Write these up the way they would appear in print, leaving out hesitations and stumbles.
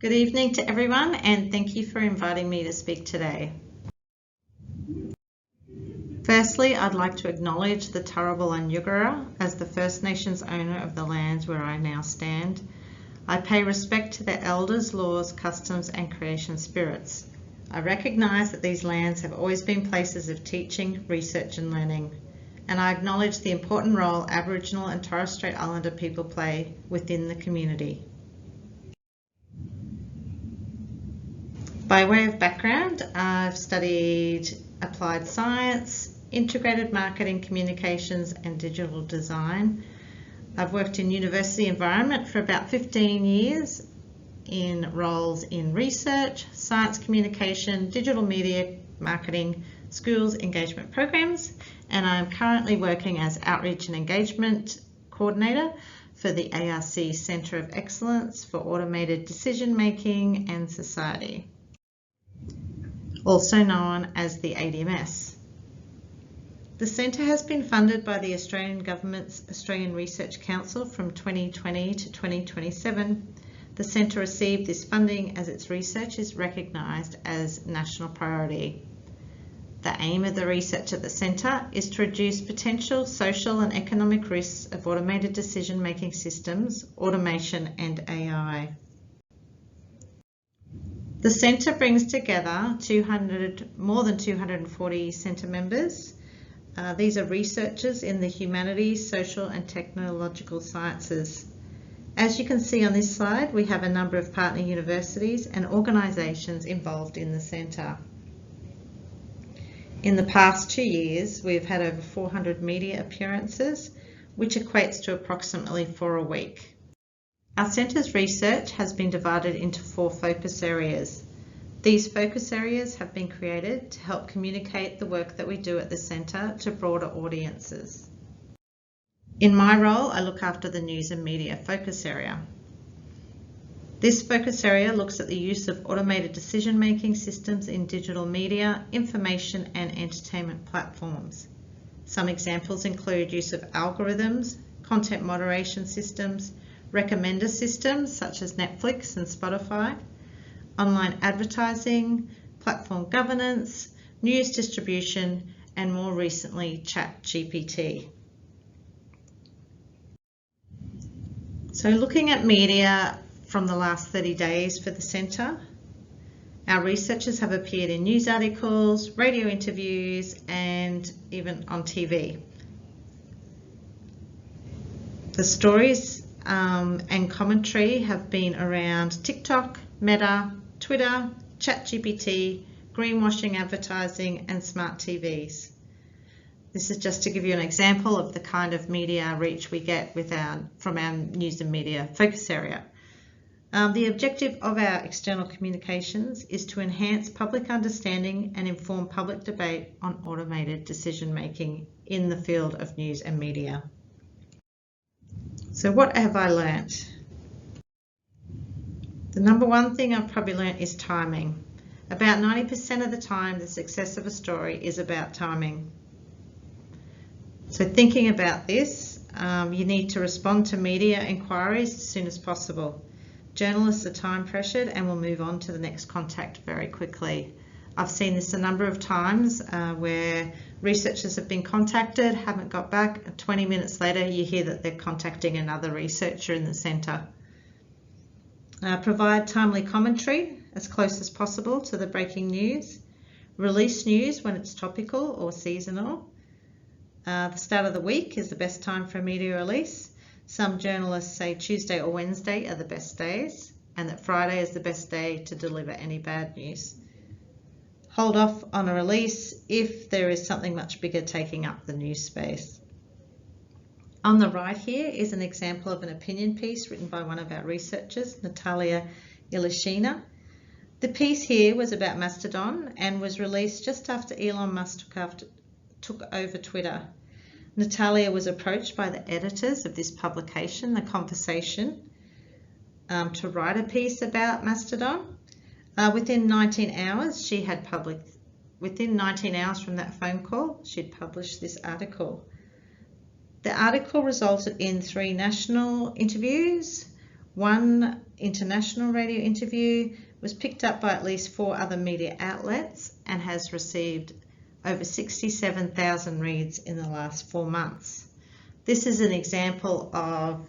Good evening to everyone, and thank you for inviting me to speak today. Firstly, I'd like to acknowledge the Turrbal and Yugara as the First Nations owner of the lands where I now stand. I pay respect to their elders, laws, customs, and creation spirits. I recognise that these lands have always been places of teaching, research, and learning, and I acknowledge the important role Aboriginal and Torres Strait Islander people play within the community. By way of background, I've studied applied science, integrated marketing, communications, and digital design. I've worked in university environment for about 15 years in roles in research, science communication, digital media marketing, schools engagement programs, and I'm currently working as Outreach and Engagement Coordinator for the ARC Centre of Excellence for Automated Decision Making and Society, also known as the ADM+S. The Centre has been funded by the Australian Government's Australian Research Council from 2020 to 2027. The Centre received this funding as its research is recognised as national priority. The aim of the research at the Centre is to reduce potential social and economic risks of automated decision-making systems, automation and AI. The Centre brings together more than 240 Centre members. These are researchers in the humanities, social and technological sciences. As you can see on this slide, we have a number of partner universities and organisations involved in the Centre. In the past 2 years, we've had over 400 media appearances, which equates to approximately 4 a week. Our Centre's research has been divided into 4 focus areas. These focus areas have been created to help communicate the work that we do at the Centre to broader audiences. In my role, I look after the news and media focus area. This focus area looks at the use of automated decision-making systems in digital media, information and entertainment platforms. Some examples include use of algorithms, content moderation systems, recommender systems such as Netflix and Spotify, online advertising, platform governance, news distribution, and more recently, ChatGPT. So looking at media from the last 30 days for the Centre, our researchers have appeared in news articles, radio interviews, and even on TV. The stories and commentary have been around TikTok, Meta, Twitter, ChatGPT, greenwashing advertising, and smart TVs. This is just to give you an example of the kind of media reach we get from our news and media focus area. The objective of our external communications is to enhance public understanding and inform public debate on automated decision making in the field of news and media. So what have I learnt? The number one thing I've probably learnt is timing. About 90% of the time, the success of a story is about timing. So thinking about this, you need to respond to media inquiries as soon as possible. Journalists are time pressured and will move on to the next contact very quickly. I've seen this a number of times where researchers have been contacted, haven't got back, and 20 minutes later you hear that they're contacting another researcher in the Centre. Provide timely commentary as close as possible to the breaking news. Release news when it's topical or seasonal. The start of the week is the best time for a media release. Some journalists say Tuesday or Wednesday are the best days, and that Friday is the best day to deliver any bad news. Hold off on a release if there is something much bigger taking up the news space. On the right here is an example of an opinion piece written by one of our researchers, Natalia Ilishina. The piece here was about Mastodon and was released just after Elon Musk took over Twitter. Natalia was approached by the editors of this publication, The Conversation, to write a piece about Mastodon. Within 19 hours from that phone call, she'd published this article. The article resulted in 3 national interviews, One international radio interview was picked up by at least 4 other media outlets and has received over 67,000 reads in the last 4 months. This is an example of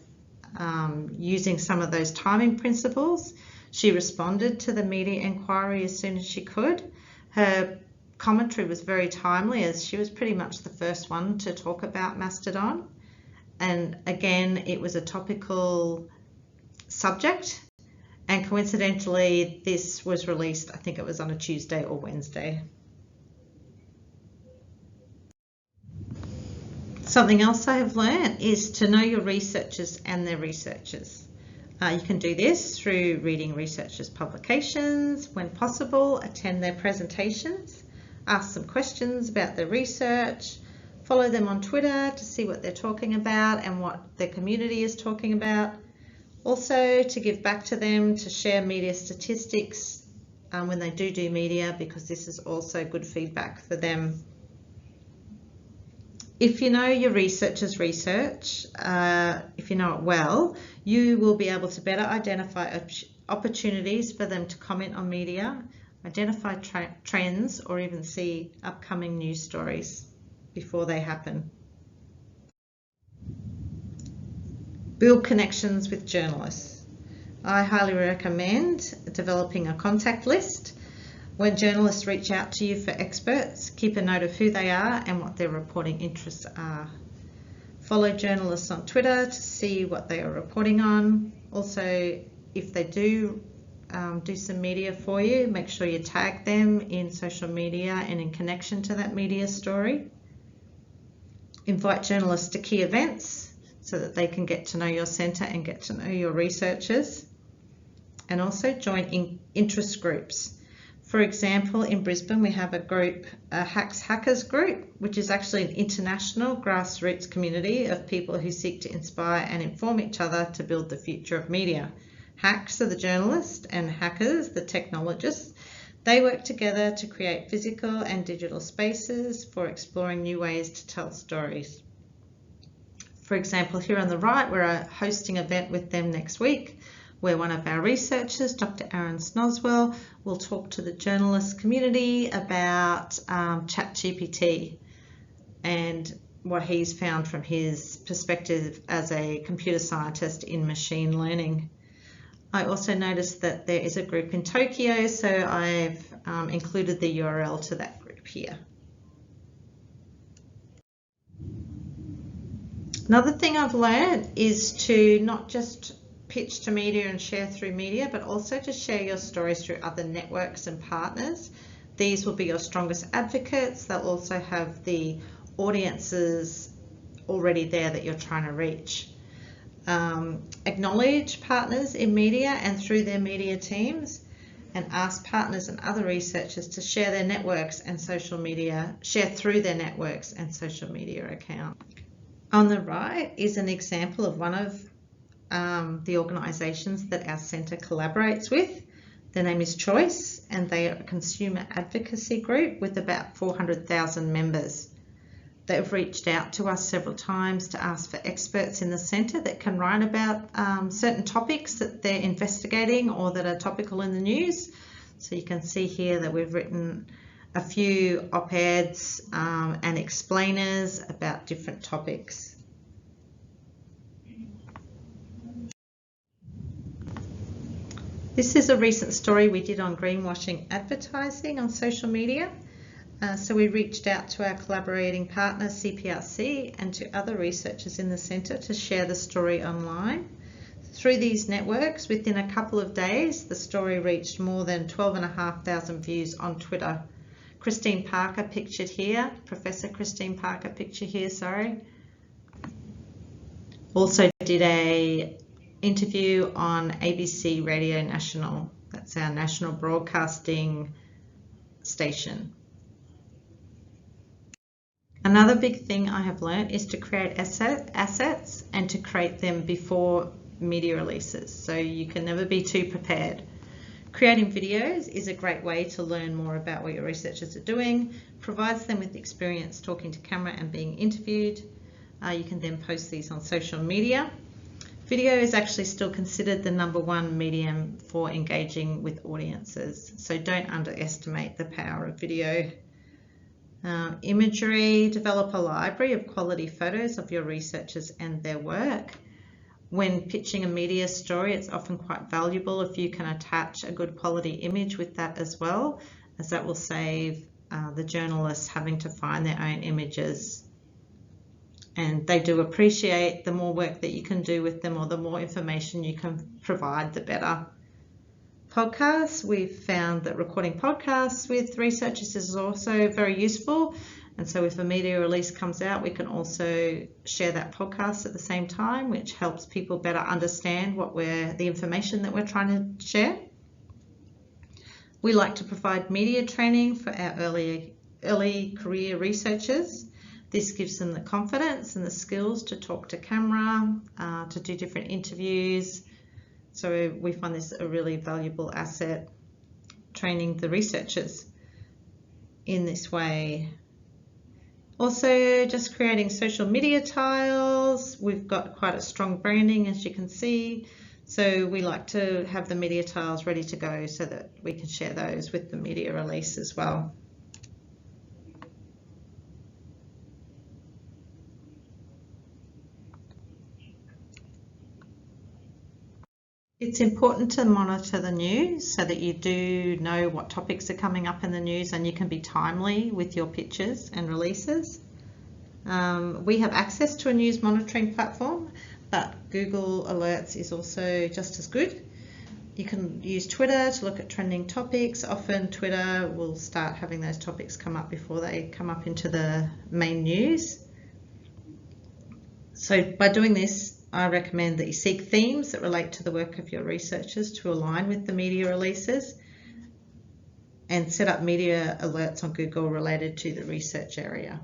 using some of those timing principles. She responded to the media inquiry as soon as she could. Her commentary was very timely, as she was pretty much the first one to talk about Mastodon. And again, it was a topical subject, and coincidentally this was released, I think it was on a Tuesday or Wednesday. Something else I have learned is to know your researchers and their researchers. You can do this through reading researchers' publications when possible, attend their presentations, ask some questions about their research, follow them on Twitter to see what they're talking about and what their community is talking about. Also, to give back to them, to share media statistics when they do media, because this is also good feedback for them. If you know your researcher's research, if you know it well, you will be able to better identify opportunities for them to comment on media, identify trends, or even see upcoming news stories before they happen. Build connections with journalists. I highly recommend developing a contact list. When journalists reach out to you for experts, keep a note of who they are and what their reporting interests are. Follow journalists on Twitter to see what they are reporting on. Also, if they do some media for you, make sure you tag them in social media and in connection to that media story. Invite journalists to key events so that they can get to know your centre and get to know your researchers. And also join interest groups. For example, in Brisbane we have a group, a Hacks Hackers group, which is actually an international grassroots community of people who seek to inspire and inform each other to build the future of media. Hacks are the journalists and hackers, the technologists. They work together to create physical and digital spaces for exploring new ways to tell stories. For example, here on the right, we're hosting an event with them next week, where one of our researchers, Dr. Aaron Snoswell, will talk to the journalist community about ChatGPT and what he's found from his perspective as a computer scientist in machine learning. I also noticed that there is a group in Tokyo, so I've included the URL to that group here. Another thing I've learned is to not just pitch to media and share through media, but also to share your stories through other networks and partners. These will be your strongest advocates. They'll also have the audiences already there that you're trying to reach. Acknowledge partners in media and through their media teams, and ask partners and other researchers to share their networks and social media, share through their networks and social media accounts. On the right is an example of one of the organisations that our centre collaborates with. Their name is Choice, and they are a consumer advocacy group with about 400,000 members. They've reached out to us several times to ask for experts in the centre that can write about certain topics that they're investigating or that are topical in the news. So you can see here that we've written a few op-eds and explainers about different topics. This is a recent story we did on greenwashing advertising on social media. So we reached out to our collaborating partner CPRC and to other researchers in the centre to share the story online. Through these networks, within a couple of days, the story reached more than 12,500 views on Twitter. Christine Parker pictured here, Professor Christine Parker pictured here, sorry. Also did a interview on ABC Radio National. That's our national broadcasting station. Another big thing I have learned is to create assets and to create them before media releases, so you can never be too prepared. Creating videos is a great way to learn more about what your researchers are doing, provides them with experience talking to camera and being interviewed. You can then post these on social media. Video is actually still considered the #1 medium for engaging with audiences, so don't underestimate the power of video. Imagery, develop a library of quality photos of your researchers and their work. When pitching a media story, it's often quite valuable if you can attach a good quality image with that as well, as that will save the journalists having to find their own images. And they do appreciate the more work that you can do with them, or the more information you can provide, the better. Podcasts, we've found that recording podcasts with researchers is also very useful. And so if a media release comes out, we can also share that podcast at the same time, which helps people better understand the information that we're trying to share. We like to provide media training for our early career researchers. This gives them the confidence and the skills to talk to camera, to do different interviews. So we find this a really valuable asset, training the researchers in this way. Also, just creating social media tiles. We've got quite a strong branding, as you can see. So we like to have the media tiles ready to go so that we can share those with the media release as well. It's important to monitor the news so that you do know what topics are coming up in the news and you can be timely with your pitches and releases. We have access to a news monitoring platform, but Google Alerts is also just as good. You can use Twitter to look at trending topics. Often Twitter will start having those topics come up before they come up into the main news. So by doing this, I recommend that you seek themes that relate to the work of your researchers to align with the media releases, and set up media alerts on Google related to the research area.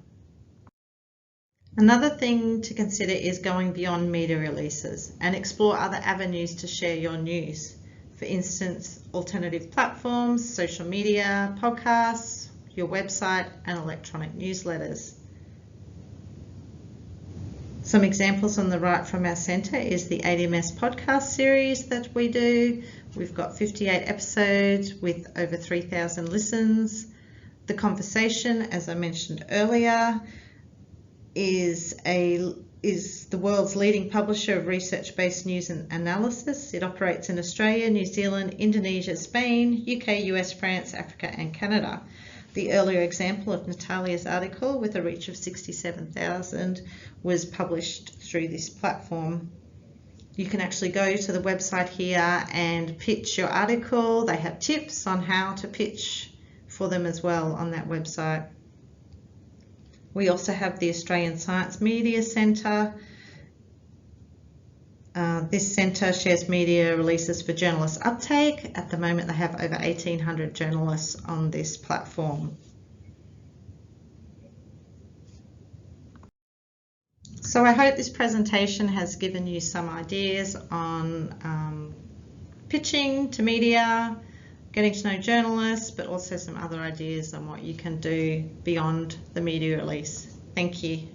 Another thing to consider is going beyond media releases and explore other avenues to share your news. For instance, alternative platforms, social media, podcasts, your website, and electronic newsletters. Some examples on the right from our centre is the ADM+S podcast series that we do. We've got 58 episodes with over 3,000 listens. The Conversation, as I mentioned earlier, is the world's leading publisher of research-based news and analysis. It operates in Australia, New Zealand, Indonesia, Spain, UK, US, France, Africa, and Canada. The earlier example of Natalia's article with a reach of 67,000 was published through this platform. You can actually go to the website here and pitch your article. They have tips on how to pitch for them as well on that website. We also have the Australian Science Media Centre. This centre shares media releases for journalist uptake. At the moment, they have over 1,800 journalists on this platform. So I hope this presentation has given you some ideas on pitching to media, getting to know journalists, but also some other ideas on what you can do beyond the media release. Thank you.